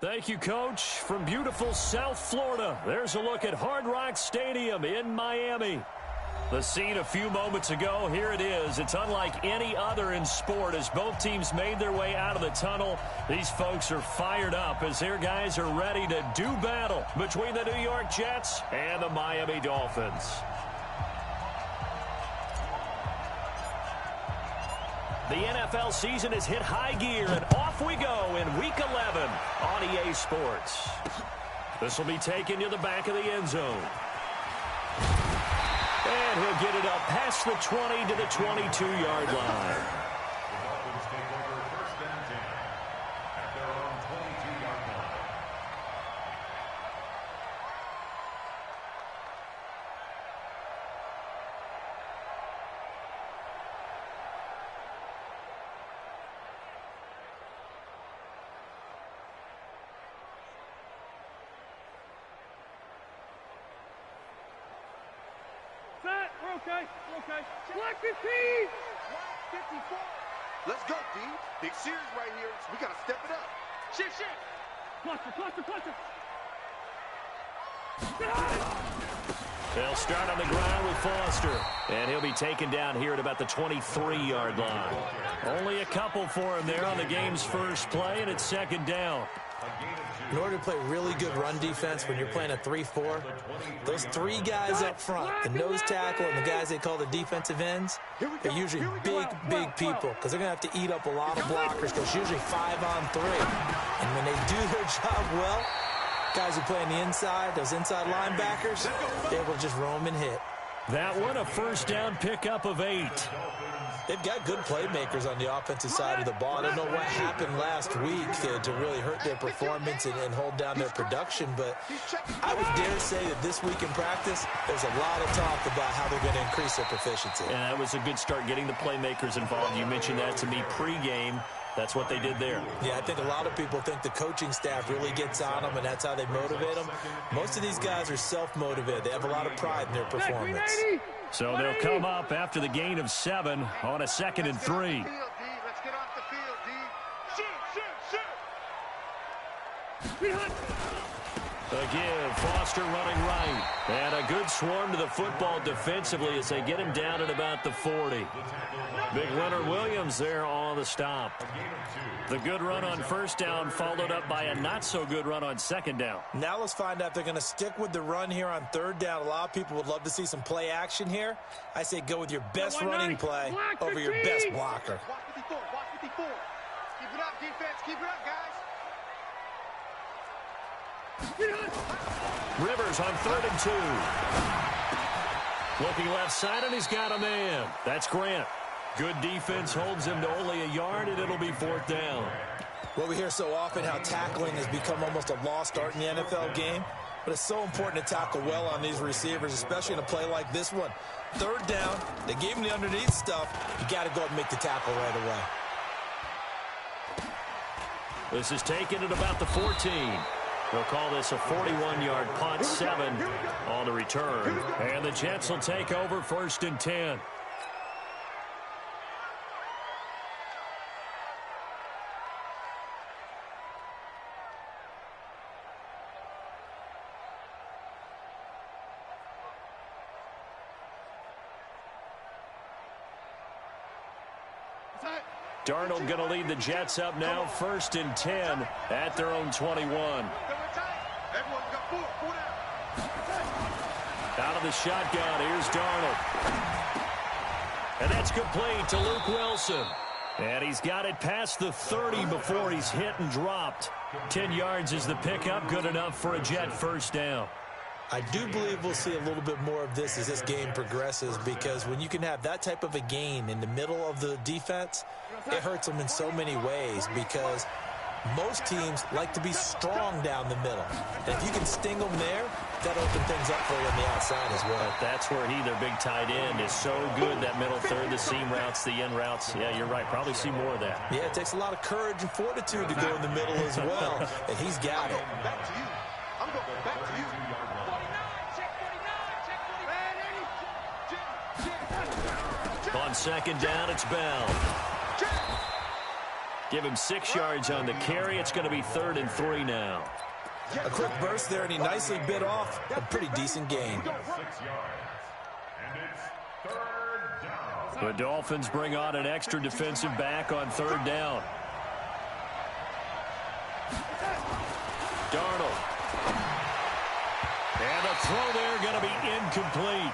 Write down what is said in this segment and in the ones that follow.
Thank you, Coach. From beautiful South Florida, there's a look at Hard Rock Stadium in Miami. The scene a few moments ago, here it is. It's unlike any other in sport as both teams made their way out of the tunnel. These folks are fired up as their guys are ready to do battle between the New York Jets and the Miami Dolphins. The NFL season has hit high gear, and off we go in Week 11 on EA Sports. This will be taken to the back of the end zone. And he'll get it up past the 20 to the 22-yard line. We're okay. Black 15! 54. Let's go, D. Big series right here. We got to step it up. Shit. Cluster. They'll start on the ground with Foster. And he'll be taken down here at about the 23-yard line. Only a couple for him there on the game's first play, and it's second down. In order to play really good run defense when you're playing a 3-4, those three guys up front, the nose tackle and the guys they call the defensive ends, they're usually big people because they're going to have to eat up a lot of blockers because it's usually 5-on-3. And when they do their job well, guys who play on the inside, those inside linebackers, they're able to just roam and hit. That one a first down pickup of 8. They've got good playmakers on the offensive side of the ball. I don't know what happened last week to really hurt their performance and hold down their production, but I would dare say that this week in practice, there's a lot of talk about how they're going to increase their proficiency. And that was a good start getting the playmakers involved. You mentioned that to me pregame. That's what they did there. Yeah, I think a lot of people think the coaching staff really gets on them, and that's how they motivate them. Most of these guys are self-motivated. They have a lot of pride in their performance. So they'll come up after the gain of 7 on a 2nd and 3. Let's get off the field, D. Shoot. Again, Foster running right. And a good swarm to the football defensively as they get him down at about the 40. Big Leonard Williams there on the stop. The good run on first down followed up by a not-so-good run on second down. Now let's find out if they're going to stick with the run here on third down. A lot of people would love to see some play action here. I say go with your best running play over your best blocker. Watch 54. Keep it up, defense. Keep it up, guys. Rivers on 3rd and 2. Looking left side, and he's got a man. That's Grant. Good defense holds him to only a yard, and it'll be 4th down. Well, we hear so often how tackling has become almost a lost art in the NFL game, but it's so important to tackle well on these receivers, especially in a play like this one. 3rd down, they gave him the underneath stuff. You got to go and make the tackle right away. This is taken at about the 14. They'll call this a 41-yard punt, 7 on the return. And the Jets will take over 1st and 10. Darnold going to lead the Jets up now, 1st and 10 at their own 21. Out of the shotgun, here's Darnold. And that's complete to Luke Wilson. And he's got it past the 30 before he's hit and dropped. 10 yards is the pickup, good enough for a Jet first down. I do believe we'll see a little bit more of this as this game progresses, because when you can have that type of a gain in the middle of the defense, it hurts them in so many ways, because most teams like to be strong down the middle. And if you can sting them there, that'll open things up for you on the outside as well. That's where their big tight end, is so good, that middle third, the seam routes, the end routes. Yeah, you're right. Probably see more of that. Yeah, it takes a lot of courage and fortitude to go in the middle as well, and he's got it. Back to you. I'm going back to you. On second down, it's Bell. Give him 6 yards on the carry. It's going to be 3rd and 3 now. A quick burst there, and he nicely bit off a pretty decent gain. The Dolphins bring on an extra defensive back on 3rd down. Darnold. And the throw there going to be incomplete.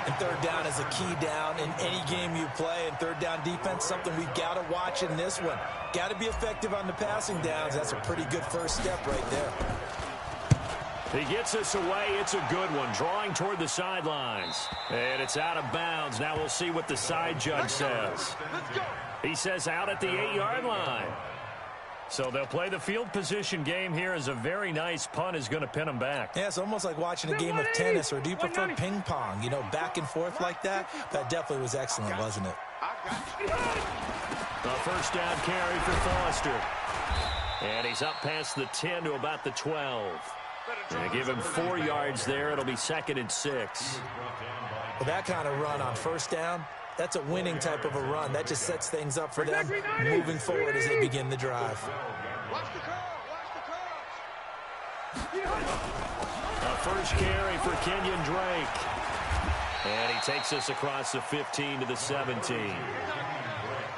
And 3rd down is a key down in any game you play. And 3rd down defense, something we've got to watch in this one. Got to be effective on the passing downs. That's a pretty good first step right there. He gets us away. It's a good one. Drawing toward the sidelines. And it's out of bounds. Now we'll see what the side judge says. He says out at the 8-yard line. So they'll play the field position game here as a very nice punt is going to pin them back. Yeah, it's almost like watching a game of tennis, or do you prefer ping pong? You know, back and forth like that? That definitely was excellent, wasn't it? A first down carry for Foster. And he's up past the 10 to about the 12. They give him 4 yards there. It'll be 2nd and 6. Well, that kind of run on first down, that's a winning type of a run. That just sets things up for them moving forward as they begin the drive. A first carry for Kenyon Drake. And he takes us across the 15 to the 17.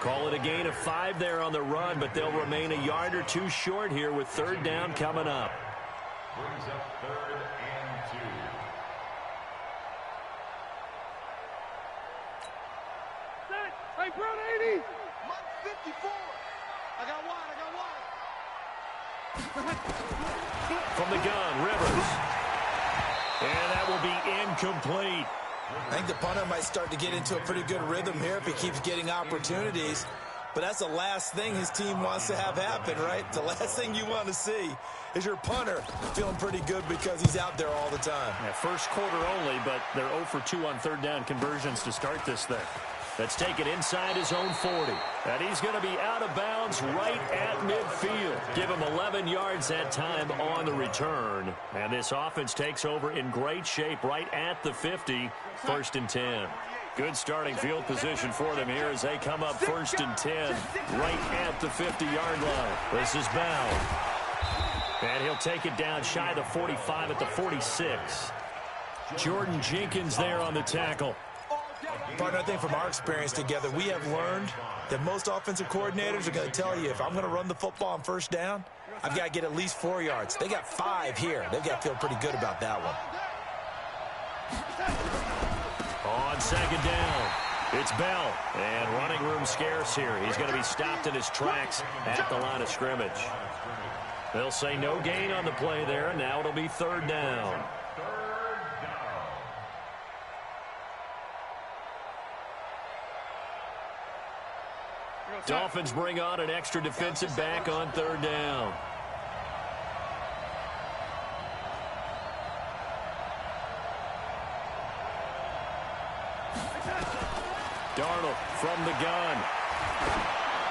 Call it a gain of 5 there on the run, but they'll remain a yard or 2 short here with 3rd down coming up. Brings up 3rd and 2. Set. Hey, Brown 80. Mark 54. I got one. From the gun, Rivers. And that will be incomplete. I think the punter might start to get into a pretty good rhythm here if he keeps getting opportunities. But that's the last thing his team wants to have happen, right? The last thing you want to see is your punter feeling pretty good because he's out there all the time. Yeah, first quarter only, but they're 0 for 2 on 3rd down conversions to start this thing. Let's take it inside his own 40. And he's going to be out of bounds right at midfield. Give him 11 yards that time on the return. And this offense takes over in great shape right at the 50, 1st and 10. Good starting field position for them here as they come up 1st and 10 right at the 50-yard line. This is Bell. And he'll take it down shy of the 45 at the 46. Jordan Jenkins there on the tackle. Partner, I think from our experience together, we have learned that most offensive coordinators are going to tell you, if I'm going to run the football on 1st down, I've got to get at least 4 yards. They got 5 here. They've got to feel pretty good about that one. On 2nd down, it's Bell. And running room scarce here. He's going to be stopped in his tracks at the line of scrimmage. They'll say no gain on the play there. Now it'll be 3rd down. Dolphins bring on an extra defensive back on 3rd down. Darnold from the gun.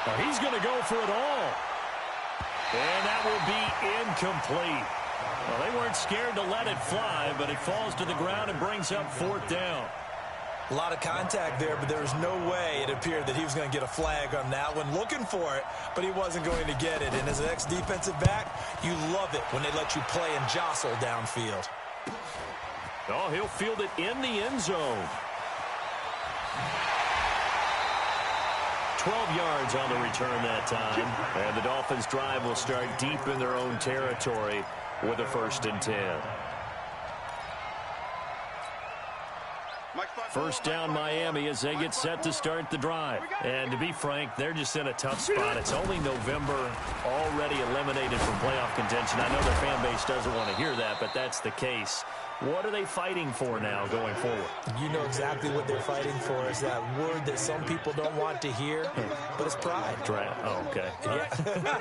Oh, he's going to go for it all. And that will be incomplete. Well, they weren't scared to let it fly, but it falls to the ground and brings up 4th down. A lot of contact there, but there was no way it appeared that he was going to get a flag on that one. Looking for it, but he wasn't going to get it. And as an ex-defensive back, you love it when they let you play and jostle downfield. Oh, he'll field it in the end zone. 12 yards on the return that time. And the Dolphins' drive will start deep in their own territory with a 1st and 10. 1st down Miami as they get set to start the drive. And to be frank, they're just in a tough spot. It's only November, already eliminated from playoff contention. I know their fan base doesn't want to hear that, but that's the case. What are they fighting for now going forward? You know exactly what they're fighting for. Is that word that some people don't want to hear, but it's pride. Draft. Oh, okay. Yeah.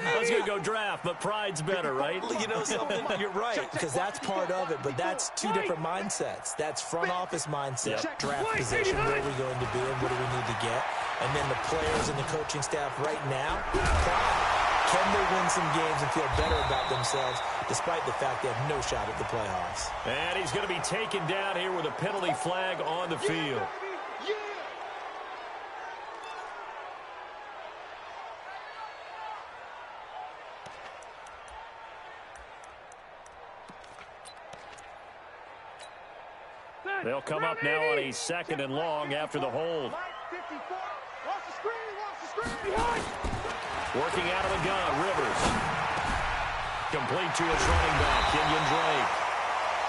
I was going to go draft, but pride's better, right? You know something? You're right, because that's part of it, but that's 2 different mindsets. That's front office mindset, draft position, where are we going to be and what do we need to get? And then the players and the coaching staff right now, pride. Can they win some games and feel better about themselves despite the fact they have no shot at the playoffs? And he's going to be taken down here with a penalty flag on the field. They'll come up now on a 2nd and long after the hold. 54. Lost the screen. Behind. Working out of the gun, Rivers. Complete to his running back, Kenyon Drake.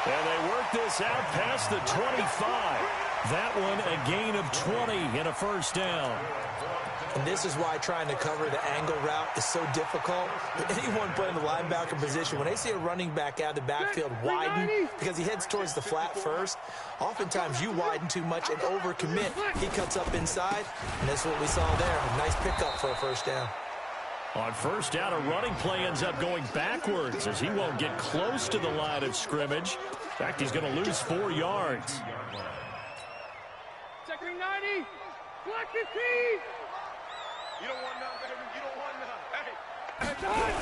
And they work this out past the 25. That one a gain of 20 and a first down. And this is why trying to cover the angle route is so difficult. Anyone playing the linebacker position, when they see a running back out of the backfield widen because he heads towards the flat first, oftentimes you widen too much and overcommit. He cuts up inside, and that's what we saw there. A nice pickup for a first down. On first down, a running play ends up going backwards as he won't get close to the line of scrimmage. In fact, he's going to lose 4 yards. Second and 90. Collect his team. You don't want none, baby. You don't want none. Hey.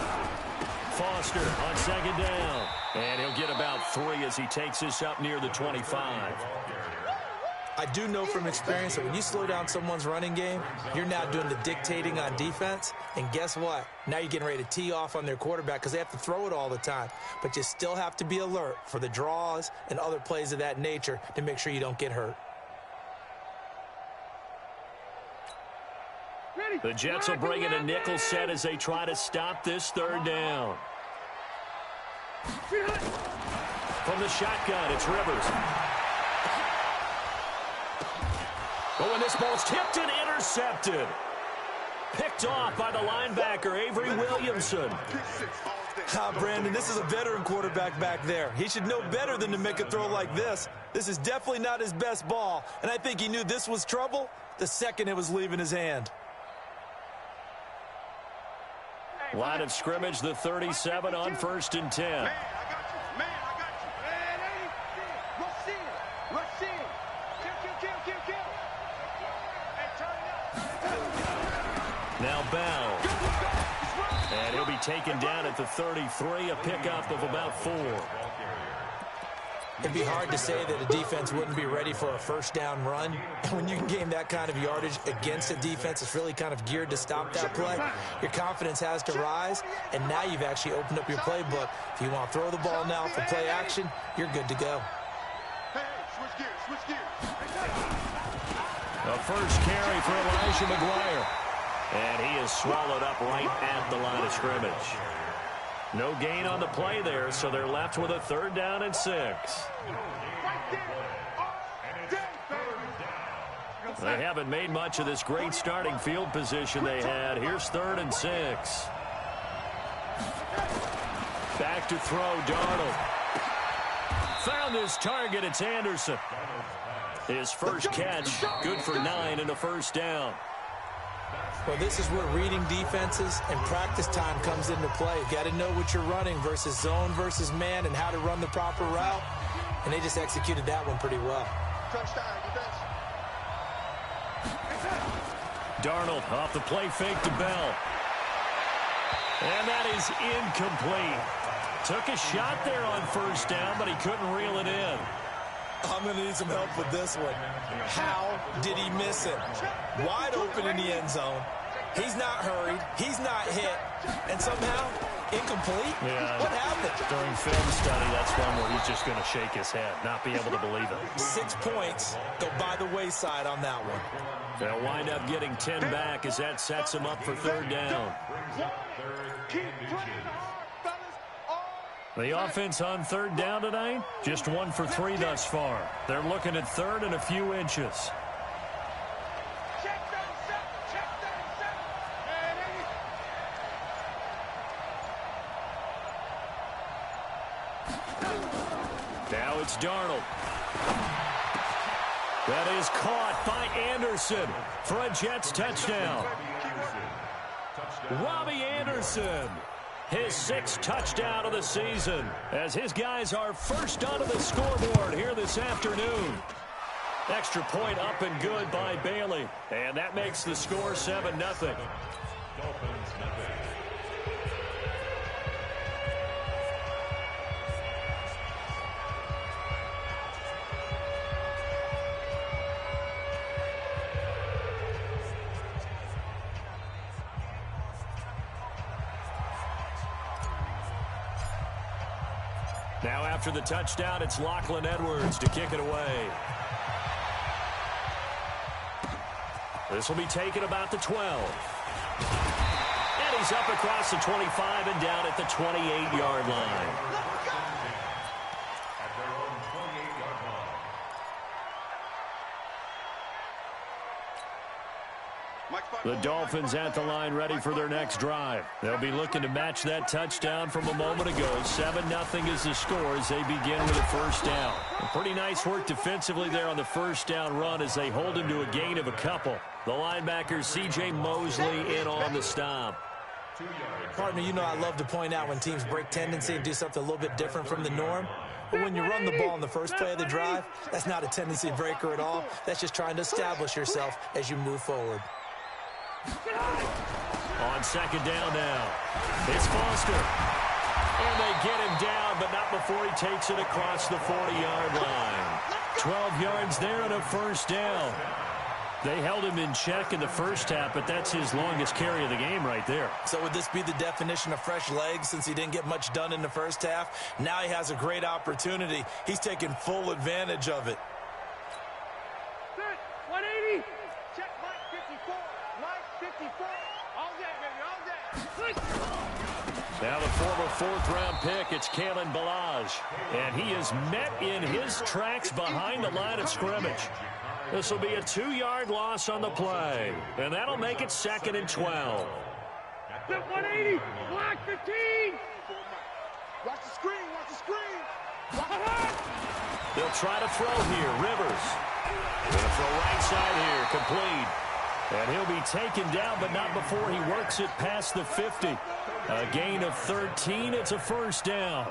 Foster on 2nd down. And he'll get about 3 as he takes this up near the 25. I do know from experience that when you slow down someone's running game, you're now doing the dictating on defense. And guess what? Now you're getting ready to tee off on their quarterback because they have to throw it all the time. But you still have to be alert for the draws and other plays of that nature to make sure you don't get hurt. The Jets will bring in a nickel set as they try to stop this 3rd down. From the shotgun, it's Rivers. Oh, and this ball's tipped and intercepted. Picked off by the linebacker, Avery Williamson. Brandon, this is a veteran quarterback back there. He should know better than to make a throw like this. This is definitely not his best ball, and I think he knew this was trouble the second it was leaving his hand. Line of scrimmage, the 37 on 1st and 10. Man, I got you. Man, I got you. Man, rush in. Rush in. Kill. Hey, turn it up. Now Bell. And he'll be taken down at the 33, a pickup of about 4. It'd be hard to say that a defense wouldn't be ready for a first down run. When you can gain that kind of yardage against a defense that's really kind of geared to stop that play, your confidence has to rise, and now you've actually opened up your playbook. If you want to throw the ball now for play action, you're good to go. Hey, switch gears. The first carry for Elijah McGuire. And he is swallowed up right at the line of scrimmage. No gain on the play there, so they're left with a 3rd down and 6. They haven't made much of this great starting field position they had. Here's 3rd and 6. Back to throw, Darnold. Found his target, it's Anderson. His first catch, good for 9 and a first down. Well, this is where reading defenses and practice time comes into play. You got to know what you're running versus zone versus man and how to run the proper route. And they just executed that one pretty well. Darnold off the play fake to Bell. And that is incomplete. Took a shot there on first down, but he couldn't reel it in. I'm going to need some help with this one. How did he miss it? Wide open in the end zone. He's not hurried. He's not hit. And somehow, incomplete? Yeah. What happened? During film study, that's one where he's just going to shake his head, not be able to believe it. 6 points go by the wayside on that one. They'll wind up getting 10 back as that sets him up for 3rd down. The offense on 3rd down tonight, just 1 for 3 thus far. They're looking at 3rd and a few inches. Now it's Darnold. That is caught by Anderson for a Jets touchdown. Robbie Anderson, his 6th touchdown of the season, as his guys are first onto the scoreboard here this afternoon. Extra point up and good by Bailey, and that makes the score 7-0. Now after the touchdown, it's Lachlan Edwards to kick it away. This will be taken about the 12. And he's up across the 25 and down at the 28-yard line. At their own 28-yard line. The Dolphins at the line ready for their next drive. They'll be looking to match that touchdown from a moment ago. 7-0 is the score as they begin with a first down. A pretty nice work defensively there on the first down run as they hold him to a gain of a couple. The linebacker, C.J. Mosley, in on the stop. Partner, you know I love to point out when teams break tendency and do something a little bit different from the norm. But when you run the ball in the first play of the drive, that's not a tendency breaker at all. That's just trying to establish yourself as you move forward. On second down now, it's Foster. And they get him down, but not before he takes it across the 40-yard line. 12 yards there and a first down. They held him in check in the first half, but that's his longest carry of the game right there. So would this be the definition of fresh legs since he didn't get much done in the first half? Now he has a great opportunity. He's taking full advantage of it. Set, 180. Check Mike 54. Mike 54. All that, baby, all that. Now the former fourth-round pick, it's Kalen Ballage. And he is met in his tracks behind the line of scrimmage. This will be a 2-yard loss on the play. And that'll make it 2nd and 12. Set 180. Block 15. Watch the screen, watch the screen. They'll try to throw here. Rivers. Gonna throw right side here. Complete. And he'll be taken down, but not before he works it past the 50. A gain of 13. It's a first down.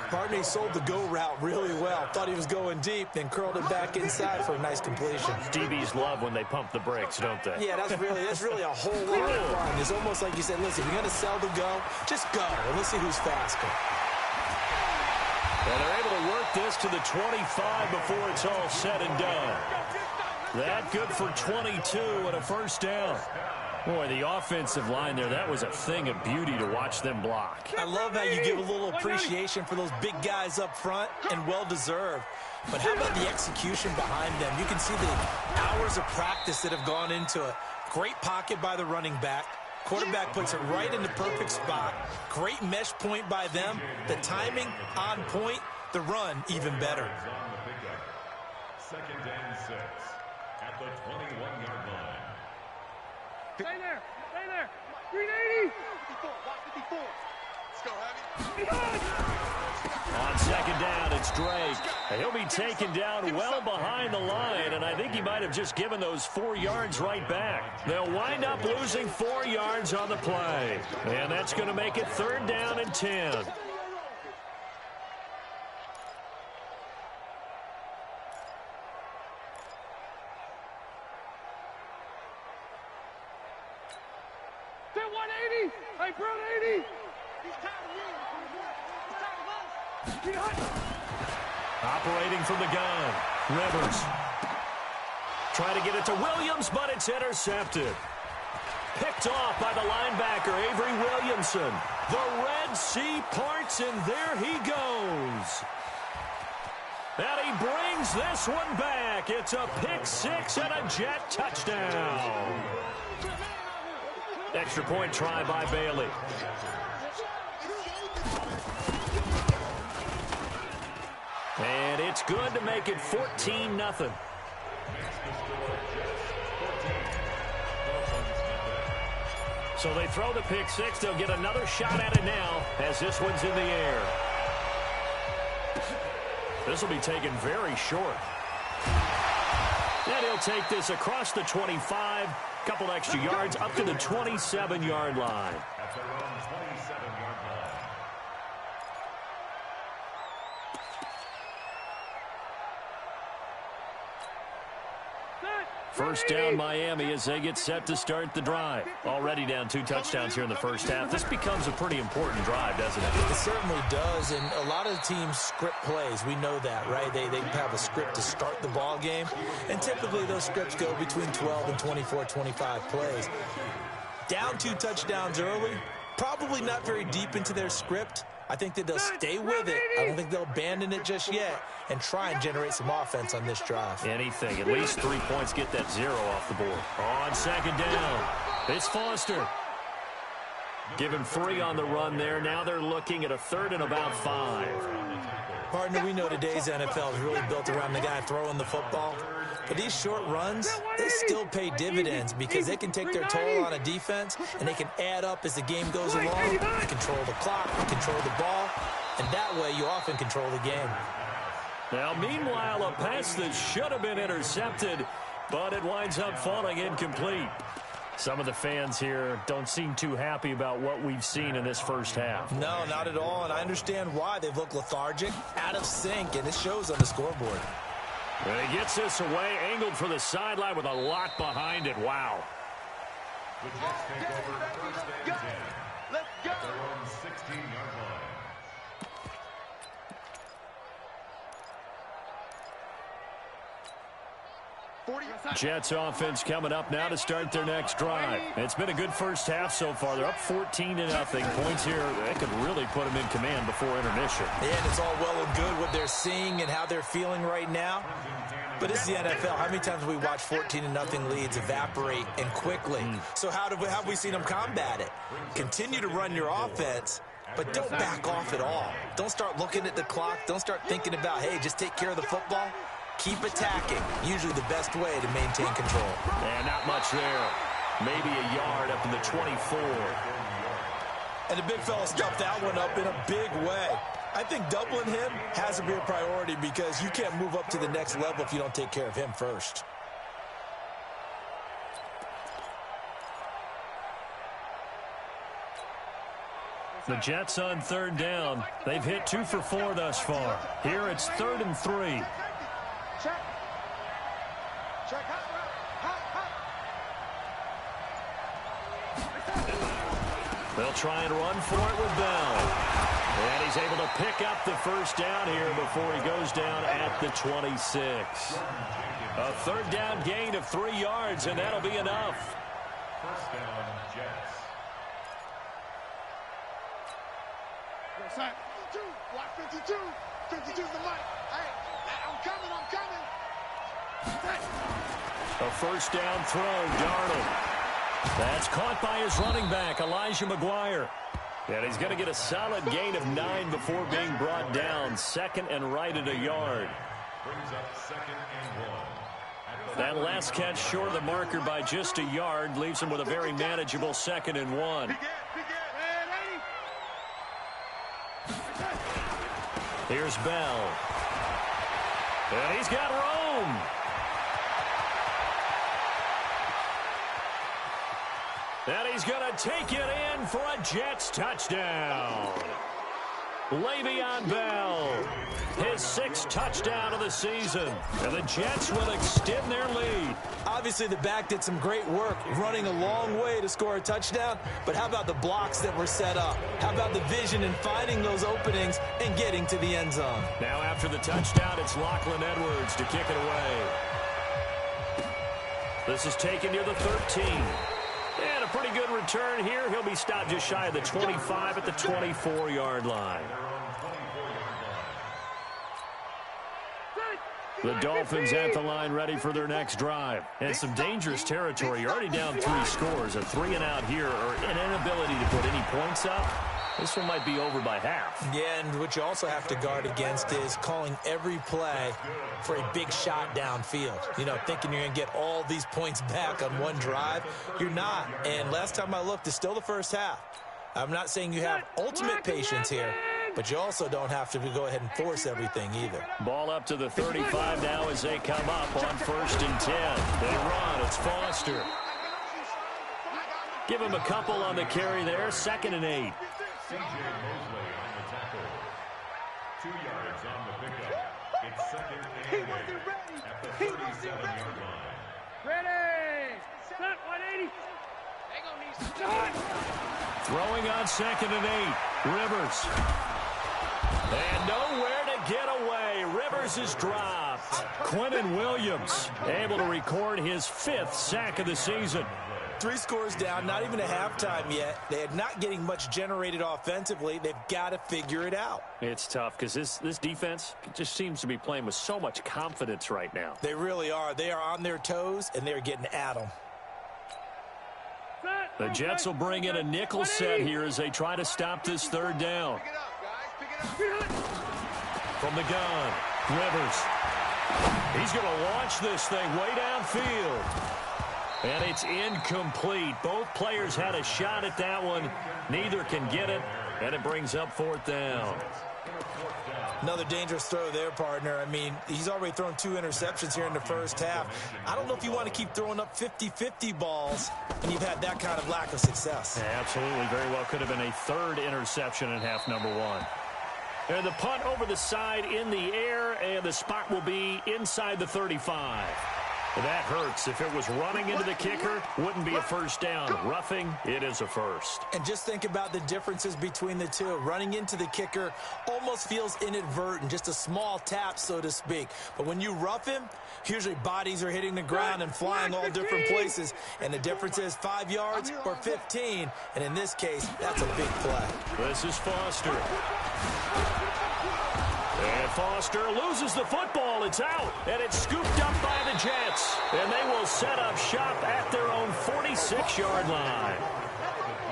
Partner, he sold the go route really well. Thought he was going deep, then curled it back inside for a nice completion. DBs love when they pump the brakes, don't they? Yeah, that's really a whole lot of fun. It's almost like you said, listen, if you're going to sell the go, just go, and let's see who's faster. And they're able to work this to the 25 before it's all said and done. That good for 22 and a first down. Boy, the offensive line there, that was a thing of beauty to watch them block. I love how you give a little appreciation for those big guys up front, and well-deserved. But how about the execution behind them? You can see the hours of practice that have gone into it. Great pocket by the running back. Quarterback puts it right in the perfect spot. Great mesh point by them. The timing on point. The run even better. 2nd and 6 at the 21-yard line. Stay there. Stay there. 380. 54, watch 54. Let's go, Javi. On second down, it's Drake. And he'll be taken down well behind the line, and I think he might have just given those 4 yards right back. They'll wind up losing 4 yards on the play, and that's going to make it 3rd down and 10. Set 180. Hey, bro, 80. He's tired of winning. He's tired of us. Operating from the gun, Rivers. Trying to get it to Williams, but it's intercepted. Picked off by the linebacker, Avery Williamson. The Red Sea parts, and there he goes. And he brings this one back. It's a pick six and a Jet touchdown. Extra point try by Bailey. And it's good to make it 14-0. So they throw the pick six. They'll get another shot at it now as this one's in the air. This will be taken very short. And he'll take this across the 25. Couple extra yards up to the 27-yard line. At their own 27-yard line. First down Miami as they get set to start the drive. Already down 2 touchdowns here in the first half. This becomes a pretty important drive, doesn't it? It certainly does, and a lot of teams script plays. We know that, right? They have a script to start the ball game, and typically those scripts go between 12 and 24, 25 plays. Down 2 touchdowns early, probably not very deep into their script, I think that they'll stay with it. I don't think they'll abandon it just yet and try and generate some offense on this drive. Anything. At least 3 points, get that 0 off the board. On second down, it's Foster. Give him 3 on the run there. Now they're looking at a 3rd and about 5. Partner, we know today's NFL is really built around the guy throwing the football. But these short runs, they still pay dividends because they can take their toll on a defense and they can add up as the game goes along. You control the clock, you control the ball, and that way you often control the game. Now, meanwhile, a pass that should have been intercepted, but it winds up falling incomplete. Some of the fans here don't seem too happy about what we've seen in this first half. No, not at all, and I understand why. They've looked lethargic, out of sync, and it shows on the scoreboard. And he gets this away, angled for the sideline with a lot behind it. Wow. The Jets take over first and 10. Let's go. At their own 16-yard line. Jets offense coming up now to start their next drive. It's been a good first half so far. They're up 14-0. Points here, they could really put them in command before intermission. Yeah, and it's all well and good what they're seeing and how they're feeling right now. But it's the NFL. How many times have we watched 14-0 leads evaporate and quickly? So how have we seen them combat it? Continue to run your offense, but don't back off at all. Don't start looking at the clock. Don't start thinking about, hey, just take care of the football. Keep attacking. Usually the best way to maintain control. And not much there. Maybe a yard up in the 24. And the big fella stuffed that one up in a big way. I think doubling him has to be a priority because you can't move up to the next level if you don't take care of him first. The Jets on 3rd down. They've hit 2 for 4 thus far. Here it's 3rd and 3. Check. Check. Hot. They'll try and run for it with Bell. And he's able to pick up the first down here before he goes down at the 26. A 3rd down gain of 3 yards, and that'll be enough. First down, Jets. Block 52. 52's the mic. Hey, I'm coming. A first down throw, Darnold. That's caught by his running back, Elijah McGuire. And he's going to get a solid gain of 9 before being brought down. 2nd and right at a yard. Brings up 2nd and 1. That last catch short of the marker by just a yard leaves him with a very manageable 2nd and 1. Here's Bell. And he's got Rome. And he's going to take it in for a Jets touchdown. Le'Veon Bell, his 6th touchdown of the season. And the Jets will extend their lead. Obviously, the back did some great work running a long way to score a touchdown. But how about the blocks that were set up? How about the vision and finding those openings and getting to the end zone? Now after the touchdown, it's Lachlan Edwards to kick it away. This is taken near the 13. And a pretty good return here. He'll be stopped just shy of the 25 at the 24-yard line. The Dolphins at the line ready for their next drive. And some dangerous territory. You're already down 3 scores. A 3-and-out here or an inability to put any points up. This one might be over by half. Yeah, and what you also have to guard against is calling every play for a big shot downfield. You know, thinking you're going to get all these points back on one drive. You're not. And last time I looked, it's still the first half. I'm not saying you have ultimate patience here, but you also don't have to go ahead and force everything either. Ball up to the 35 now as they come up on 1st and 10. They run. It's Foster. Give him a couple on the carry there. 2nd and 8. C.J. Mosley on the tackle. 2 yards on the pickup. It's 2nd and 8 at the 37-yard line. Ready. Set 180. Throwing on 2nd and 8. Rivers. And nowhere to get away. Rivers is dropped. Quentin Williams able to record his 5th sack of the season. 3 scores down, not even a halftime yet. They are not getting much generated offensively. They've got to figure it out. It's tough because this defense just seems to be playing with so much confidence right now. They really are. They are on their toes, and they're getting at them. The Jets will bring in a nickel set here as they try to stop this third down. From the gun, Rivers. He's going to launch this thing way downfield. And it's incomplete. Both players had a shot at that one. Neither can get it, and it brings up 4th down. Another dangerous throw there, partner. I mean, he's already thrown 2 interceptions here in the first half. I don't know if you want to keep throwing up 50-50 balls, and you've had that kind of lack of success. Yeah, absolutely. Very well could have been a 3rd interception in half number 1. And the punt over the side in the air, and the spot will be inside the 35. That hurts. If it was running into the kicker, wouldn't be a first down. Roughing, it is a first. And just think about the differences between the two. Running into the kicker almost feels inadvertent, just a small tap, so to speak. But when you rough him, usually bodies are hitting the ground and flying all different places. And the difference is 5 yards or 15. And in this case, that's a big play. This is Foster. And Foster loses the football. It's out. And it's scooped up by the Jets. And they will set up shop at their own 46-yard line.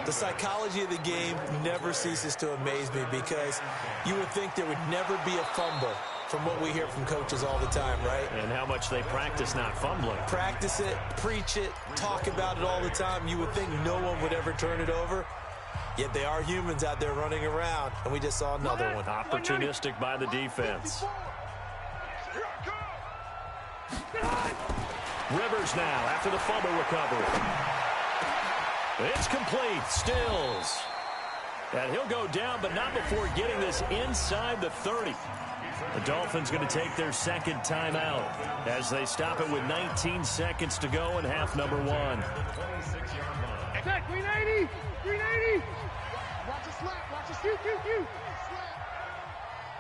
The psychology of the game never ceases to amaze me because you would think there would never be a fumble from what we hear from coaches all the time, right? And how much they practice not fumbling. Practice it, preach it, talk about it all the time. You would think no one would ever turn it over. Yet they are humans out there running around, and we just saw another one. Opportunistic by the defense. Rivers now after the fumble recovery. It's complete. Stills. And he'll go down, but not before getting this inside the 30. The Dolphins going to take their 2nd timeout as they stop it with 19 seconds to go in half number 1. Attack, 380! 380! Watch it slap, watch it shoot.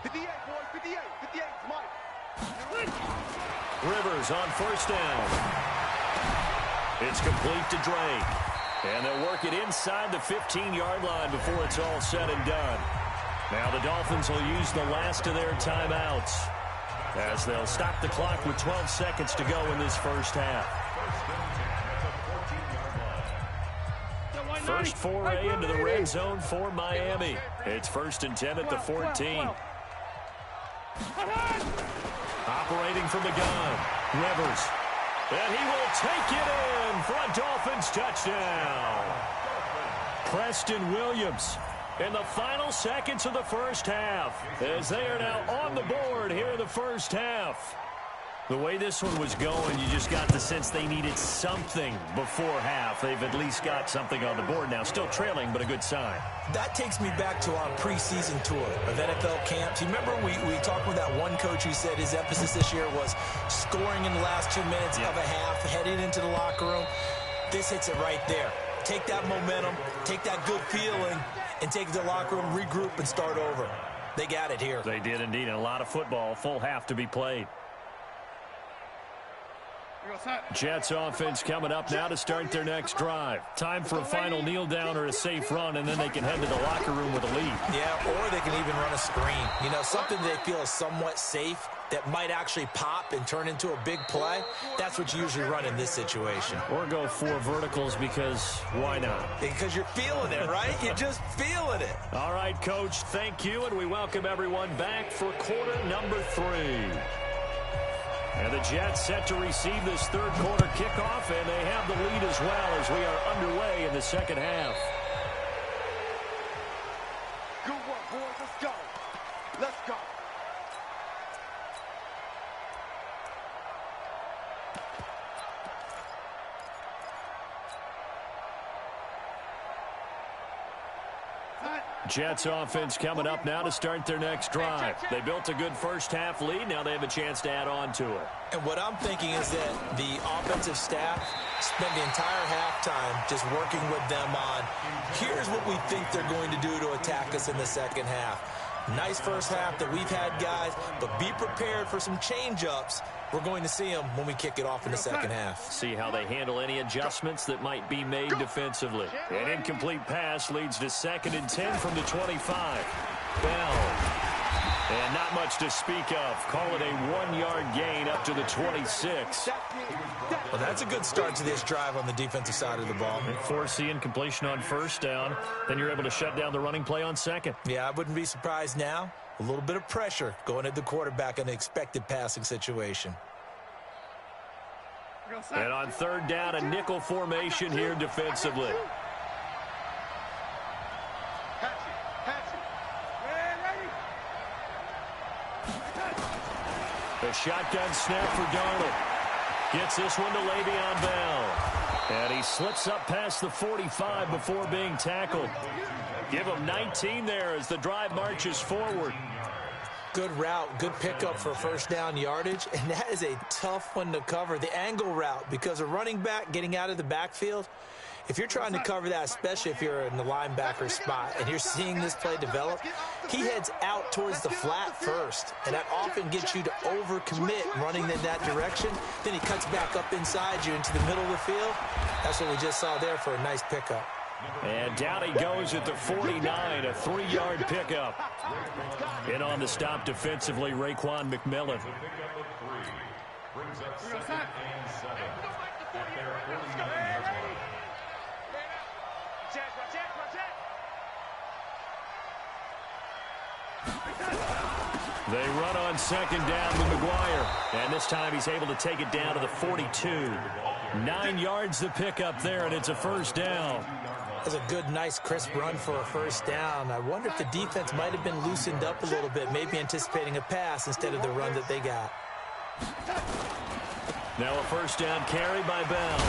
58, boys, 58, 58, Mike. Rivers on 1st down. It's complete to Drake. And they'll work it inside the 15-yard line before it's all said and done. Now the Dolphins will use the last of their timeouts as they'll stop the clock with 12 seconds to go in this first half. First foray into the red zone for Miami. It's 1st and 10 at the 14. Operating from the gun, Rivers. And he will take it in for a Dolphins touchdown. Preston Williams in the final seconds of the first half as they are now on the board here in the first half. The way this one was going, you just got the sense they needed something before half. They've at least got something on the board now. Still trailing, but a good sign. That takes me back to our preseason tour of NFL camps. You remember we talked with that one coach who said his emphasis this year was scoring in the last 2 minutes of a half, heading into the locker room. This hits it right there. Take that momentum, take that good feeling, and take it to the locker room, regroup, and start over. They got it here. They did indeed. And a lot of football, full half to be played. Jets offense coming up now to start their next drive. Time for a final kneel down or a safe run, and then they can head to the locker room with a lead. Yeah, or they can even run a screen. You know, something they feel is somewhat safe that might actually pop and turn into a big play. That's what you usually run in this situation. Or go 4 verticals because why not? Because you're feeling it, right? You're just feeling it. All right, Coach, thank you, and we welcome everyone back for quarter number 3. And the Jets set to receive this third quarter kickoff, and they have the lead as well as we are underway in the second half. Good work, boys. Let's go. Let's go. Jets offense coming up now to start their next drive. They built a good first half lead. Now they have a chance to add on to it. And what I'm thinking is that the offensive staff spent the entire halftime just working with them on, here's what we think they're going to do to attack us in the second half. Nice first half that we've had, guys, but be prepared for some change-ups. We're going to see them when we kick it off in the second half. See how they handle any adjustments that might be made defensively. An incomplete pass leads to 2nd and 10 from the 25. Bell. And not much to speak of. Call it a 1-yard gain up to the 26. Well, that's a good start to this drive on the defensive side of the ball. And forcing completion on first down. Then you're able to shut down the running play on second. Yeah, I wouldn't be surprised now. A little bit of pressure going at the quarterback in an expected passing situation. And on 3rd down, a nickel formation here defensively. The shotgun snap for Darnold. Gets this one to Le'Veon Bell. And he slips up past the 45 before being tackled. Give him 19 there as the drive marches forward. Good route, good pickup for first down yardage, and that is a tough one to cover, the angle route, because a running back getting out of the backfield, if you're trying to cover that, especially if you're in the linebacker spot and you're seeing this play develop, he heads out towards the flat first, and that often gets you to overcommit running in that direction. Then he cuts back up inside you into the middle of the field. That's what we just saw there for a nice pickup. And down he goes at the 49, a 3-yard pickup. In on the stop defensively, Raekwon McMillan. Brings up 2nd and 7 at their 49-yard line. They run on 2nd down with McGuire. And this time he's able to take it down to the 42. 9 yards to pick up there, and it's a first down. That's a good, nice, crisp run for a first down. I wonder if the defense might have been loosened up a little bit, maybe anticipating a pass instead of the run that they got. Now a first down carry by Bell.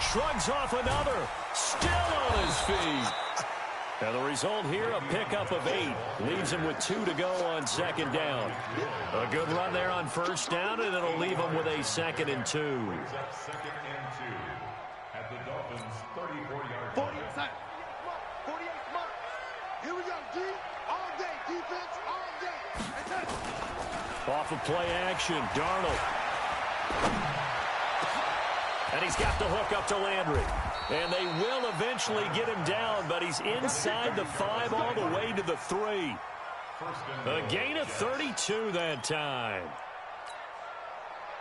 Shrugs off another. Still on his feet. Now the result here, a pickup of 8. Leaves him with 2 to go on 2nd down. A good run there on first down, and it'll leave him with a 2nd and 2. 2nd and 2 at the Dolphins' 34-yard line. 48, come on. Here we go, D. All day, defense, all day. Off of play action, Darnold. And he's got the hook up to Landry. And they will eventually get him down, but he's inside the 5 all the way to the 3. A gain of 32 that time.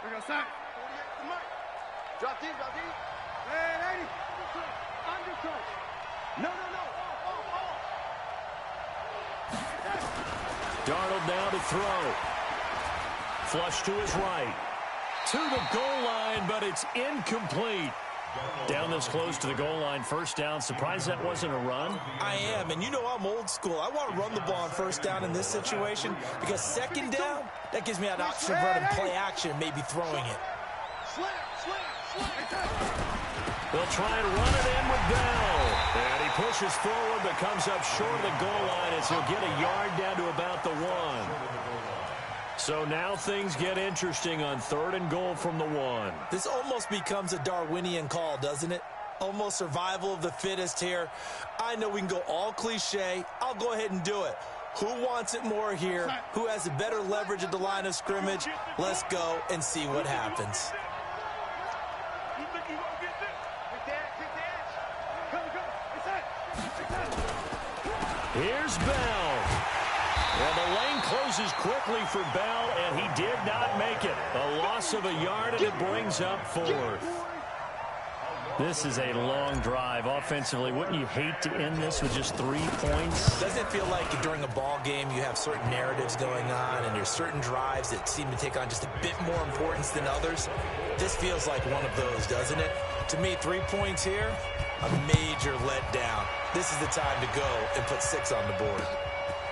Here we go, sack. 48, come on. Drop deep, drop deep. Hey, 80. Undercut. No. Darnold now to throw. Flush to his right. To the goal line, but it's incomplete. Down this close to the goal line, first down. Surprised that wasn't a run? I am, and you know I'm old school. I want to run the ball on first down in this situation because 2nd down, that gives me an option of running play action, maybe throwing it. Slam. They'll try and run it in with Bell. And he pushes forward but comes up short of the goal line as he'll get a yard down to about the 1. So now things get interesting on 3rd and goal from the 1. This almost becomes a Darwinian call, doesn't it? Almost survival of the fittest here. I know we can go all cliche. I'll go ahead and do it. Who wants it more here? Who has a better leverage at the line of scrimmage? Let's go and see what happens. Here's Bell. And the lane closes quickly for Bell, and he did not make it. A loss of a yard, and it brings up 4th. This is a long drive offensively. Wouldn't you hate to end this with just 3 points? Doesn't it feel like during a ball game you have certain narratives going on and there's certain drives that seem to take on just a bit more importance than others? This feels like one of those, doesn't it? To me, 3 points here, a major letdown. This is the time to go and put 6 on the board.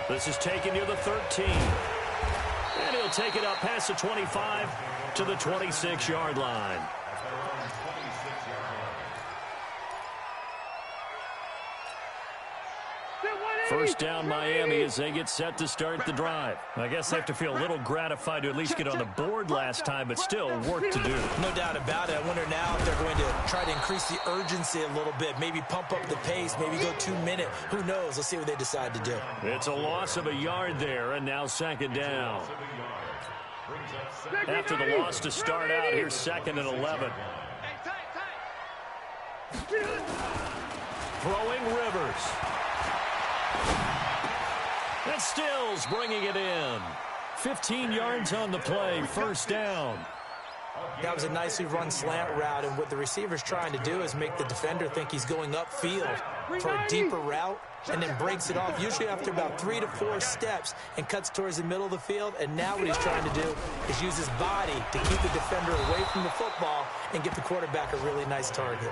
This is taken near the 13. And he'll take it up past the 25 to the 26-yard line. First down Miami as they get set to start the drive. I guess they have to feel a little gratified to at least get on the board last time, but still work to do. No doubt about it. I wonder now if they're going to try to increase the urgency a little bit, maybe pump up the pace, maybe go 2 minute. Who knows? Let's see what they decide to do. It's a loss of a yard there, and now second down. After the loss to start out, here's 2nd and 11. Throwing Rivers. And Stills bringing it in. 15 yards on the play, first down. That was a nicely run slant route, and what the receiver's trying to do is make the defender think he's going upfield for a deeper route, and then breaks it off, usually after about 3 to 4 steps, and cuts towards the middle of the field. And now what he's trying to do is use his body to keep the defender away from the football and get the quarterback a really nice target.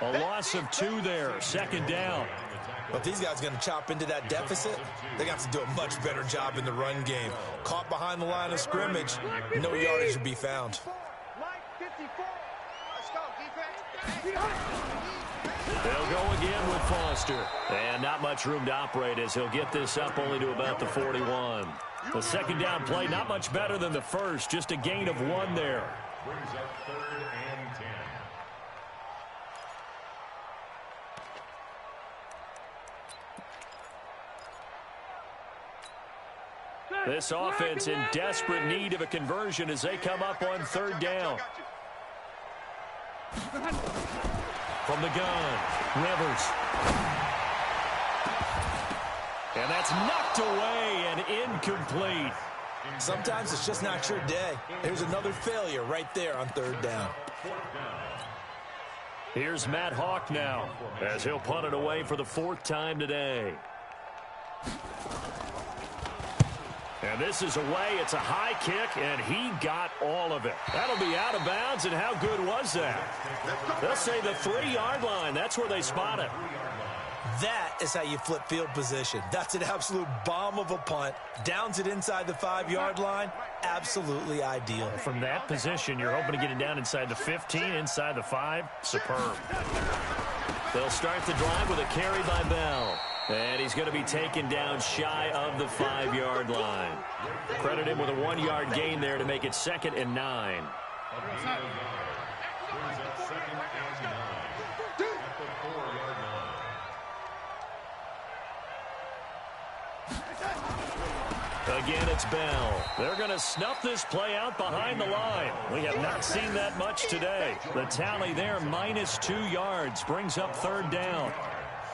A loss of 2 there, second down. But if these guys are going to chop into that deficit, they got to do a much better job in the run game. Caught behind the line of scrimmage, no yardage to be found. They'll go again with Foster. And not much room to operate as he'll get this up only to about the 41. The second down play, not much better than the first, just a gain of 1 there. Brings up 3rd and 10. This offense in desperate need of a conversion as they come up on 3rd down. From the gun, Rivers. And that's knocked away and incomplete. Sometimes it's just not your day. There's another failure right there on 3rd down. Here's Matt Hawk now as he'll punt it away for the 4th time today. And this is away. It's a high kick, and he got all of it. That'll be out of bounds, and how good was that? They'll say the 3-yard line. That's where they spot it. That is how you flip field position. That's an absolute bomb of a punt. Downs it inside the 5-yard line. Absolutely ideal. From that position, you're hoping to get it down inside the 15, inside the 5. Superb. They'll start the drive with a carry by Bell. And he's going to be taken down shy of the 5-yard line. Credit him with a 1-yard gain there to make it 2nd and 9. Again, it's Bell. They're going to snuff this play out behind the line. We have not seen that much today. The tally there, -2 yards, brings up 3rd down.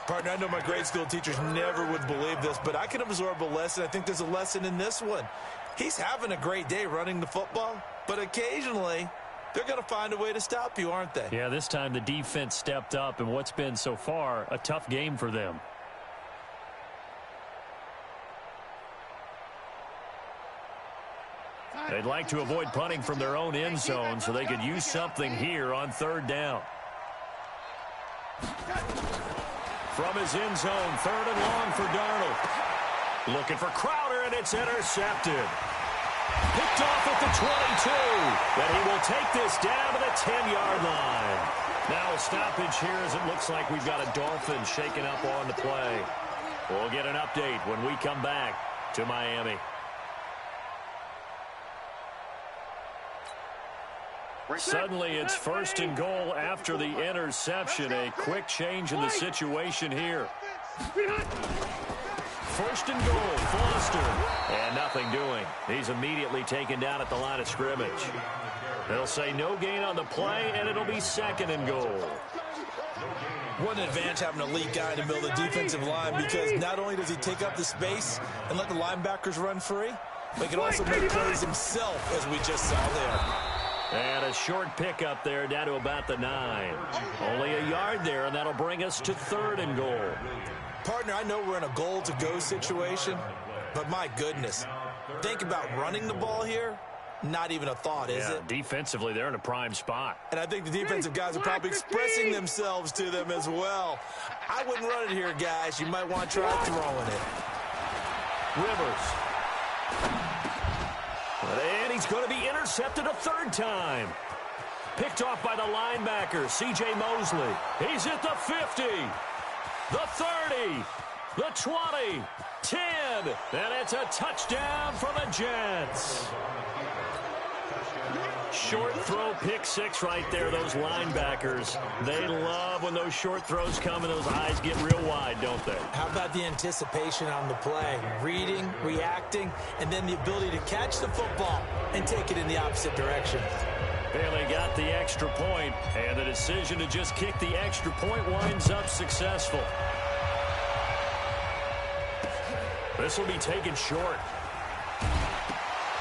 Partner, I know my grade school teachers never would believe this, but I can absorb a lesson. I think there's a lesson in this one. He's having a great day running the football, but occasionally they're going to find a way to stop you, aren't they? Yeah, this time the defense stepped up in what's been so far a tough game for them. They'd like to avoid punting from their own end zone so they could use something here on 3rd down. From his end zone, 3rd and long for Darnold. Looking for Crowder, and it's intercepted. Picked off at the 22. And he will take this down to the 10-yard line. Now a stoppage here as it looks like we've got a Dolphin shaking up on the play. We'll get an update when we come back to Miami. Suddenly, it's 1st and goal after the interception. A quick change in the situation here. 1st and goal, Foster. And nothing doing. He's immediately taken down at the line of scrimmage. They'll say no gain on the play, and it'll be 2nd and goal. What an advantage having an elite guy in the middle of the defensive line, because not only does he take up the space and let the linebackers run free, but he can also make plays himself, as we just saw there. And a short pickup there down to about the 9. Only a yard there, and that'll bring us to 3rd and goal. Partner, I know we're in a goal-to-go situation, but my goodness, think about running the ball here. Not even a thought, is it? Defensively, they're in a prime spot. And I think the defensive guys are probably expressing themselves to them as well. I wouldn't run it here, guys. You might want to try throwing it. Rivers. And he's going to be intercepted a 3rd time. Picked off by the linebacker, C.J. Mosley. He's at the 50, the 30, the 20, 10, and it's a touchdown for the Jets. Short throw, pick six right there. Those linebackers, they love when those short throws come and those eyes get real wide, don't they? How about the anticipation on the play? Reading, reacting, and then the ability to catch the football and take it in the opposite direction. Bailey got the extra point, and the decision to just kick the extra point winds up successful. This will be taken short.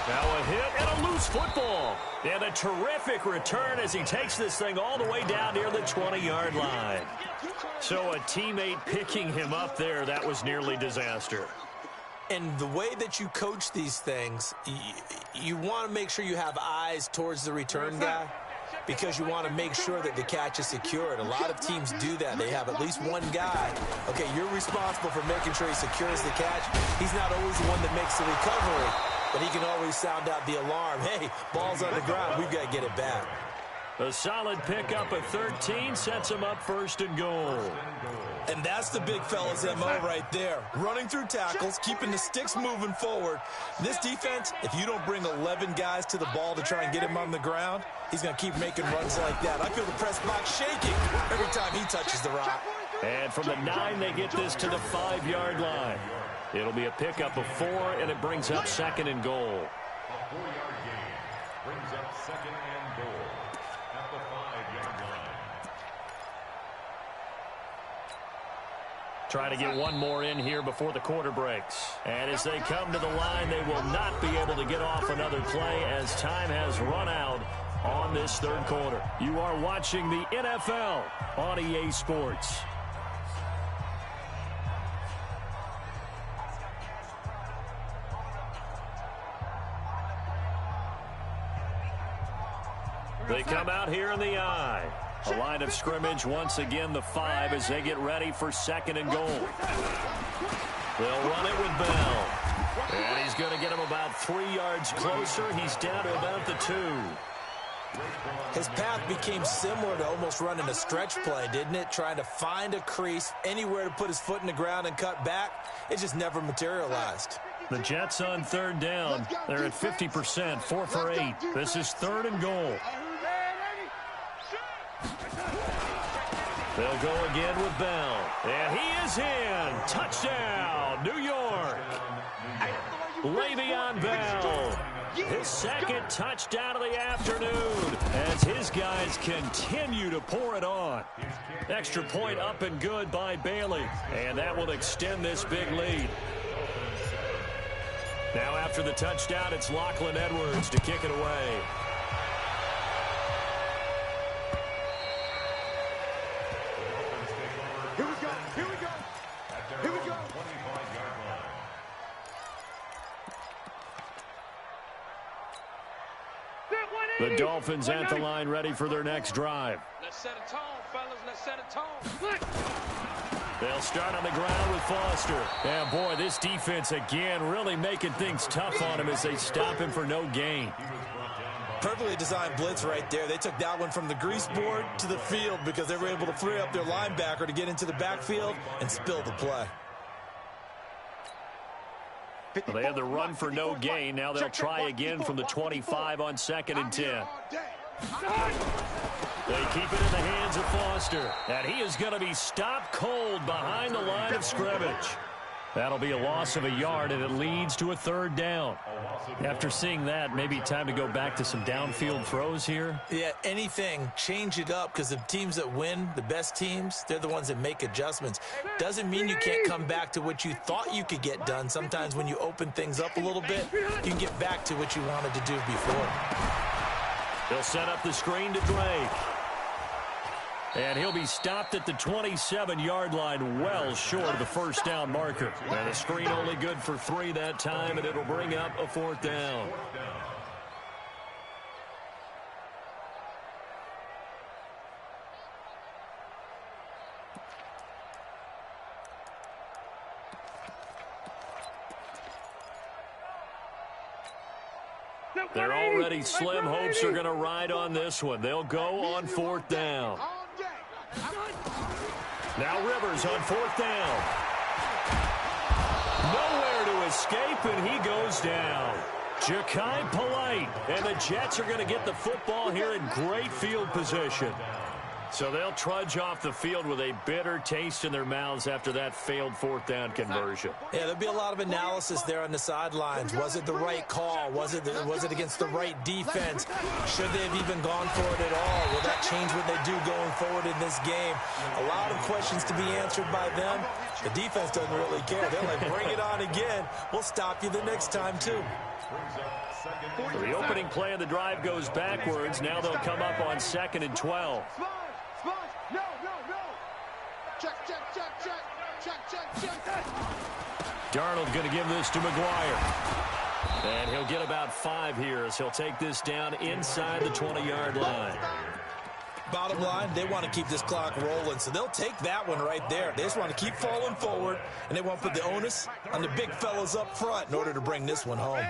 Now a hit and a loose football. And a terrific return as he takes this thing all the way down near the 20-yard line. So a teammate picking him up there, that was nearly disaster. And the way that you coach these things, you want to make sure you have eyes towards the return guy because you want to make sure that the catch is secured. A lot of teams do that. They have at least one guy. Okay, you're responsible for making sure he secures the catch. He's not always the one that makes the recovery, but he can always sound out the alarm. Hey, ball's on the ground. We've got to get it back. A solid pickup at 13 sets him up first and goal. And that's the big fella's MO right there. Running through tackles, keeping the sticks moving forward. This defense, if you don't bring 11 guys to the ball to try and get him on the ground, he's going to keep making runs like that. I feel the press box shaking every time he touches the rock. And from the 9, they get this to the 5-yard line. It'll be a pickup of 4, and it brings up second and goal. A 4-yard gain brings up second and goal at the 5-yard line. Try to get one more in here before the quarter breaks. And as they come to the line, they will not be able to get off another play as time has run out on this third quarter. You are watching the NFL on EA Sports. They come out here in the eye. A line of scrimmage, once again, the 5 as they get ready for second and goal. They'll run it with Bell. And he's going to get him about 3 yards closer. He's down to about the 2. His path became similar to almost running a stretch play, didn't it? Trying to find a crease, anywhere to put his foot in the ground and cut back. It just never materialized. The Jets on third down. They're at 50%, 4 for 8. This is third and goal. They'll go again with Bell. And he is in. Touchdown, New York. Le'Veon Bell. His second touchdown of the afternoon as his guys continue to pour it on. Extra point up and good by Bailey. And that will extend this big lead. Now after the touchdown, it's Lachlan Edwards to kick it away. The Dolphins at the line ready for their next drive. Let's set a tone, fellas. Let's set a tone. They'll start on the ground with Foster. And boy, this defense again really making things tough on him as they stop him for no gain. Perfectly designed blitz right there. They took that one from the grease board to the field because they were able to free up their linebacker to get into the backfield and spill the play. Well, they had the run for no gain. Now they'll try again from the 25 on second and 10. They keep it in the hands of Foster. And he is going to be stopped cold behind the line of scrimmage. That'll be a loss of a yard, and it leads to a third down. After seeing that, maybe time to go back to some downfield throws here. Yeah, anything. Change it up because the teams that win, the best teams, they're the ones that make adjustments. Doesn't mean you can't come back to what you thought you could get done. Sometimes when you open things up a little bit, you can get back to what you wanted to do before. They'll set up the screen to Drake. And he'll be stopped at the 27-yard line, well short of the first down marker. And the screen only good for 3 that time, and it'll bring up a 4th down. They're already slim hopes are going to ride on this one. They'll go on 4th down. Now Rivers on 4th down. escape, and he goes down. Ja'Kai Polite, and the Jets are going to get the football here in great field position. So they'll trudge off the field with a bitter taste in their mouths after that failed fourth down conversion. Yeah, there'll be a lot of analysis there on the sidelines. Was it the right call? Was it against the right defense? Should they have even gone for it at all? Will that change what they do going forward in this game? A lot of questions to be answered by them. The defense doesn't really care. They're like, bring it on again. We'll stop you the next time, too. So the opening play of the drive goes backwards. Now they'll come up on 2nd and 12. No. Check. Darnold going to give this to McGuire. And he'll get about 5 here as he'll take this down inside the 20-yard line. Bottom line, they want to keep this clock rolling, so they'll take that one right there. They just want to keep falling forward, and they want to put the onus on the big fellas up front in order to bring this one home.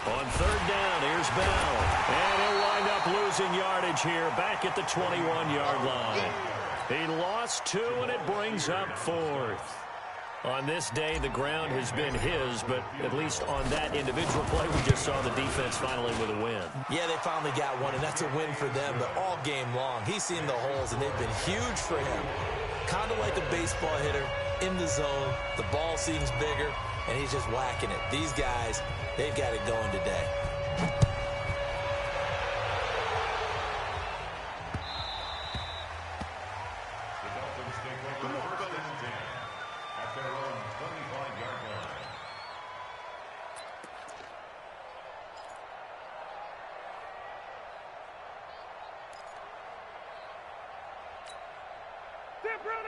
On 3rd down, here's Bell. And he'll wind up losing yardage here back at the 21-yard line. He lost 2, and it brings up 4th. On this day, the ground has been his, but at least on that individual play, we just saw the defense finally with a win. Yeah, they finally got one, and that's a win for them, but all game long, he's seen the holes, and they've been huge for him. Kind of like a baseball hitter in the zone. The ball seems bigger, and he's just whacking it. These guys, they've got it going today.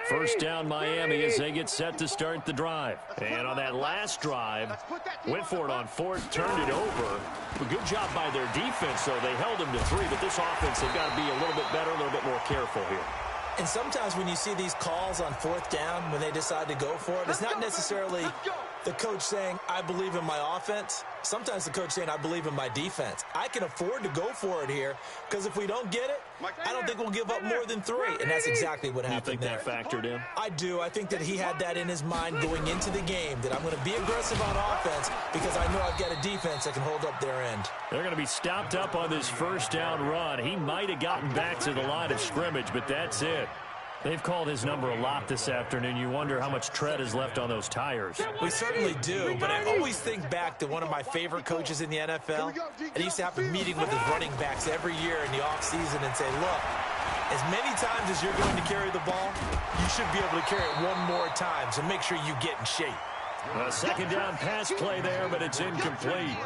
First down Miami as they get set to start the drive. And on that last drive, went for it on 4th, turned it over. A good job by their defense, though. They held them to 3, but this offense, they've got to be a little bit better, a little bit more careful here. And sometimes when you see these calls on 4th down, when they decide to go for it, it's not necessarily the coach saying, I believe in my offense. Sometimes the coach saying, I believe in my defense. I can afford to go for it here because if we don't get it, I don't think we'll give up more than 3. And that's exactly what happened there. You think that factored in? I do. I think that he had that in his mind going into the game, that I'm going to be aggressive on offense because I know I've got a defense that can hold up their end. They're going to be stopped up on this first down run. He might have gotten back to the line of scrimmage, but that's it. They've called his number a lot this afternoon. You wonder how much tread is left on those tires. We certainly do, but I always think back to one of my favorite coaches in the NFL. And he used to have a meeting with his running backs every year in the offseason and say, look, as many times as you're going to carry the ball, you should be able to carry it one more time, so make sure you get in shape. A 2nd down pass play there, but it's incomplete.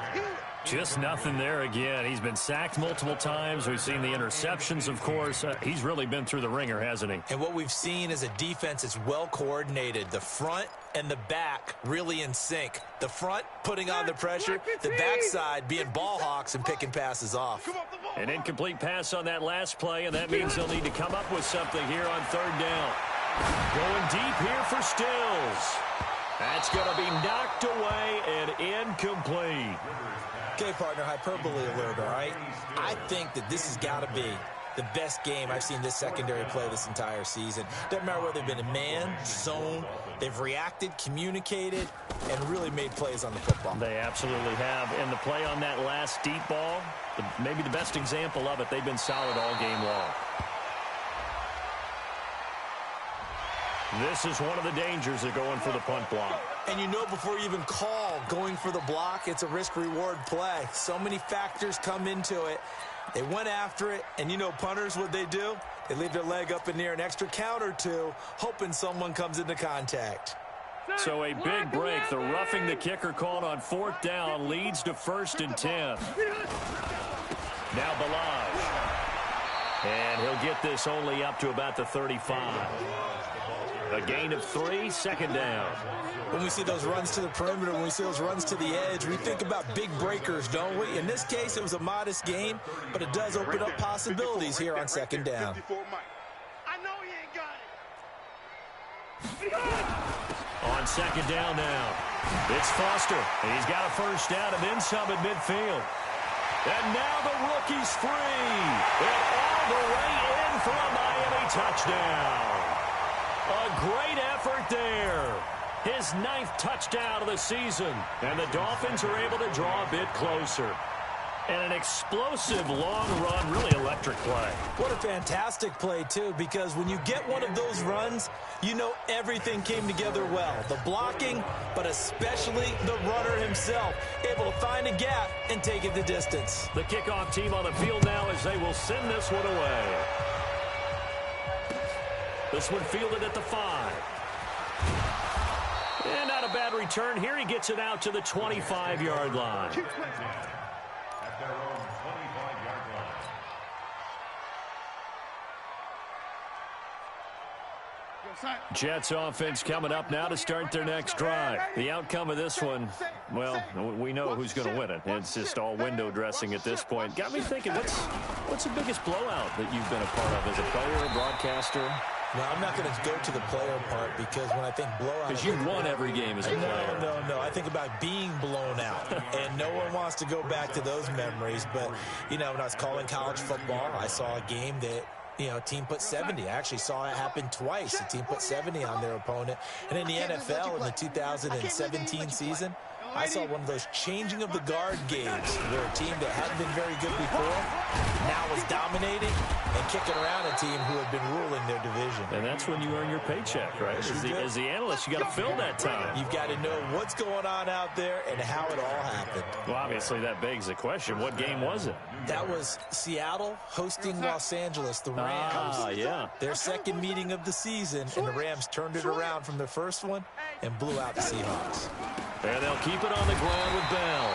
Just nothing there again. He's been sacked multiple times. We've seen the interceptions, of course. He's really been through the ringer, hasn't he? And what we've seen is a defense that's well coordinated. The front and the back really in sync. The front putting on the pressure, the backside being ball hawks and picking passes off. An incomplete pass on that last play, and that means they'll need to come up with something here on 3rd down. Going deep here for Stills. That's going to be knocked away and incomplete. Okay, partner, hyperbole alert, all right? I think that this has got to be the best game I've seen this secondary play this entire season. Doesn't matter whether they've been in man, zone, they've reacted, communicated, and really made plays on the football. They absolutely have. And the play on that last deep ball, maybe the best example of it, they've been solid all game long. This is one of the dangers of going for the punt block. And you know before you even call going for the block, it's a risk-reward play. So many factors come into it. They went after it, and you know punters, what they do? They leave their leg up in the air an extra count or two, hoping someone comes into contact. So a big break. The roughing the kicker called on 4th down leads to 1st and 10. Now Balaj. And he'll get this only up to about the 35. A gain of 3, 2nd down. When we see those runs to the perimeter, when we see those runs to the edge, we think about big breakers, don't we? In this case, it was a modest gain, but it does open up possibilities here on 2nd down. I know he ain't got it. On 2nd down now, it's Foster, and he's got a first down and then some at midfield. And now the rookie's free, and all the way in for a Miami touchdown. A great effort there. His 9th touchdown of the season. And the Dolphins are able to draw a bit closer. And an explosive long run, really electric play. What a fantastic play, too, because when you get one of those runs, you know everything came together well. The blocking, but especially the runner himself, able to find a gap and take it the distance. The kickoff team on the field now as they will send this one away. This one fielded at the 5. And not a bad return here. He gets it out to the 25-yard line. At their own 25-yard line. Jets offense coming up now to start their next drive. The outcome of this one, well, we know who's going to win it. It's just all window dressing at this point. Got me thinking, what's the biggest blowout that you've been a part of as a player, a broadcaster? No, I'm not going to go to the player part because when I think blowout... Because you won every game as a player. No. I think about being blown out. And no one wants to go back to those memories. But, you know, when I was calling college football, I saw a game that, you know, a team put 70. I actually saw it happen twice. A team put 70 on their opponent. And in the NFL in the 2017 season, I saw one of those changing of the guard games where a team that hadn't been very good before now was dominating and kicking around a team who had been ruling their division. And that's when you earn your paycheck, right? As the analyst, you got to fill that time. You've got to know what's going on out there and how it all happened. Well, obviously, that begs the question, what game was it? That was Seattle hosting Los Angeles, the Rams. Yeah. Their second meeting of the season, and the Rams turned it around from their first one and blew out the Seahawks. And they'll keep it on the ground with Bell.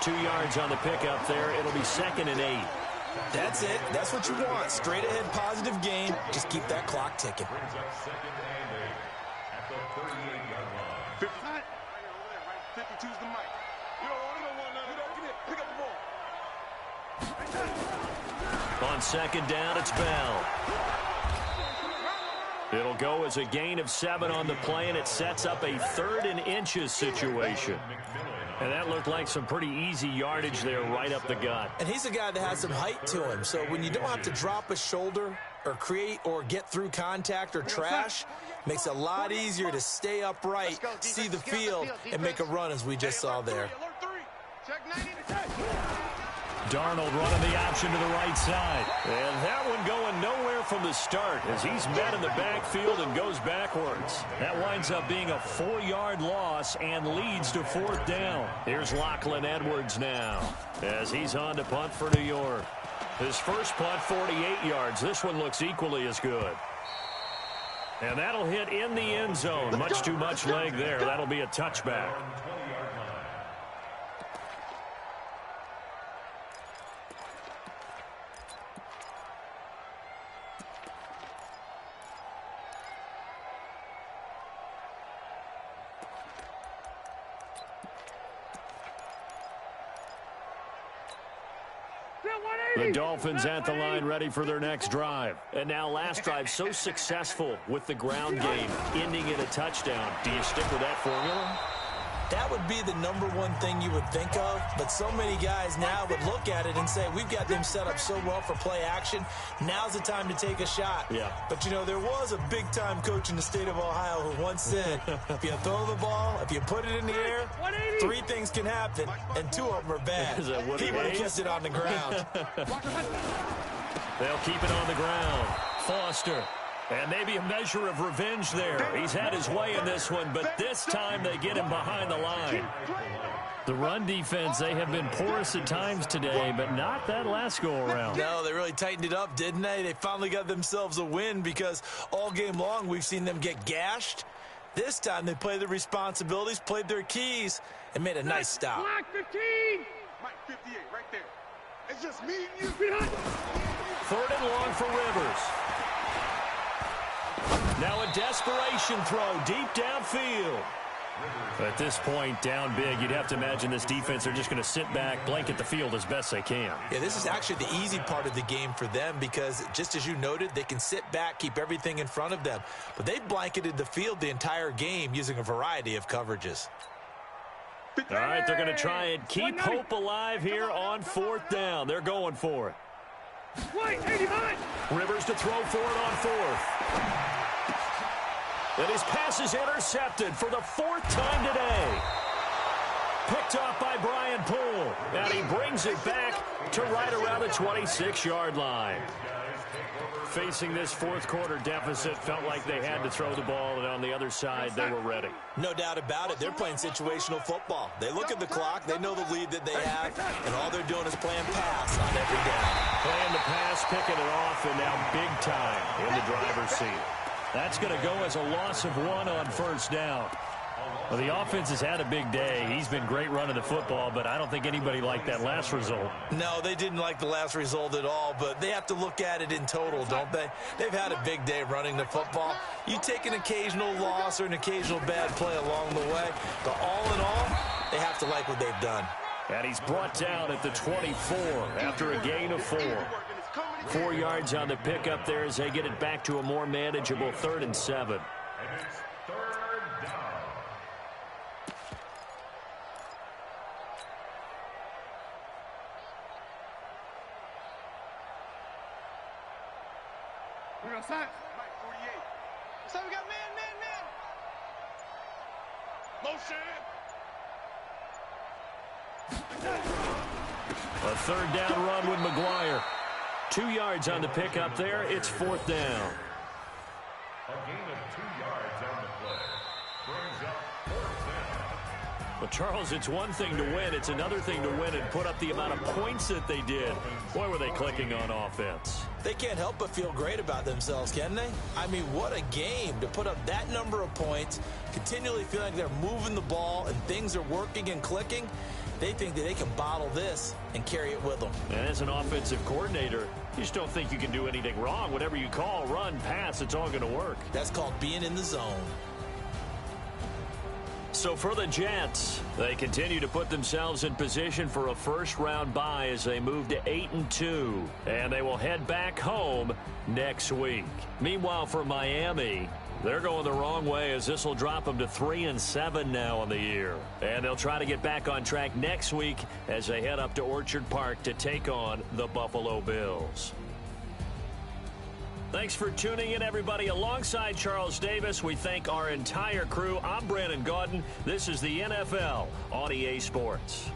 2 yards on the pickup there. It'll be 2nd and 8. That's it. That's what you want. Straight ahead, positive game. Just keep that clock ticking. Brings up 2nd and 8 at the 38-yard line. 52's the mic. You don't want to know one another. Get it. Pick up the ball. On 2nd down, it's Bell. It'll go as a gain of 7 on the play, and it sets up a 3rd and inches situation. And that looked like some pretty easy yardage there right up the gut. And he's a guy that has some height to him, so when you don't have to drop a shoulder or create or get through contact or trash, makes it a lot easier to stay upright, see the field, and make a run as we just saw there. Darnold running the option to the right side. And that one going nowhere from the start as he's met in the backfield and goes backwards. That winds up being a 4-yard loss and leads to 4th down. Here's Lachlan Edwards now as he's on to punt for New York. His first punt, 48 yards. This one looks equally as good. And that'll hit in the end zone. Much too much leg there. That'll be a touchback. The Dolphins at the line ready for their next drive. And now last drive so successful with the ground game, ending in a touchdown. Do you stick with that formula? That would be the #1 thing you would think of, but so many guys now would look at it and say, we've got them set up so well for play action, now's the time to take a shot. Yeah. But, you know, there was a big-time coach in the state of Ohio who once said, if you throw the ball, if you put it in the air, 3 things can happen, and 2 of them are bad. He would have kept it on the ground. They'll keep it on the ground. Foster. And maybe a measure of revenge there. He's had his way in this one, but this time they get him behind the line. The run defense, they have been porous at times today, but not that last go-around. No, they really tightened it up, didn't they? They finally got themselves a win because all game long we've seen them get gashed. This time they played their responsibilities, played their keys, and made a nice stop. Block 15! Mike 58 right there. It's just me and you. 3rd and long for Rivers. Now a desperation throw deep downfield. At this point, down big, you'd have to imagine this defense are just going to sit back, blanket the field as best they can. Yeah, this is actually the easy part of the game for them because, just as you noted, they can sit back, keep everything in front of them. But they've blanketed the field the entire game using a variety of coverages. All right, they're going to try and keep hope alive here on 4th down. They're going for it. Wait, 89! Rivers to throw for it on 4th. And his pass is intercepted for the 4th time today. Picked off by Brian Poole. And he brings it back to right around the 26-yard line. Facing this fourth quarter deficit, felt like they had to throw the ball, and on the other side, they were ready. No doubt about it. They're playing situational football. They look at the clock, they know the lead that they have, and all they're doing is playing pass on every down. Playing the pass, picking it off, and now big time in the driver's seat. That's going to go as a loss of 1 on first down. Well, the offense has had a big day. He's been great running the football, but I don't think anybody liked that last result. No, they didn't like the last result at all, but they have to look at it in total, don't they? They've had a big day running the football. You take an occasional loss or an occasional bad play along the way, but all in all, they have to like what they've done. And he's brought down at the 24 after a gain of 4. 4 yards on the pickup there as they get it back to a more manageable 3rd and 7. And it's 3rd down. We're going to sack. Mike, 48. So we got man. Motion. A 3rd down run with McGuire. 2 yards on the pickup there. It's 4th down. A gain of 2 yards on the play. Brings up 4th down. Well, Charles, it's one thing to win. It's another thing to win and put up the amount of points that they did. Boy, were they clicking on offense. They can't help but feel great about themselves, can they? I mean, what a game to put up that number of points, continually feel like they're moving the ball and things are working and clicking. They think that they can bottle this and carry it with them. And as an offensive coordinator, you just don't think you can do anything wrong. Whatever you call, run, pass, it's all going to work. That's called being in the zone. So for the Jets, they continue to put themselves in position for a first-round bye as they move to 8-2, and they will head back home next week. Meanwhile, for Miami, they're going the wrong way as this will drop them to 3-7 now on the year. And they'll try to get back on track next week as they head up to Orchard Park to take on the Buffalo Bills. Thanks for tuning in, everybody. Alongside Charles Davis, we thank our entire crew. I'm Brandon Gaudin. This is the NFL on EA Sports.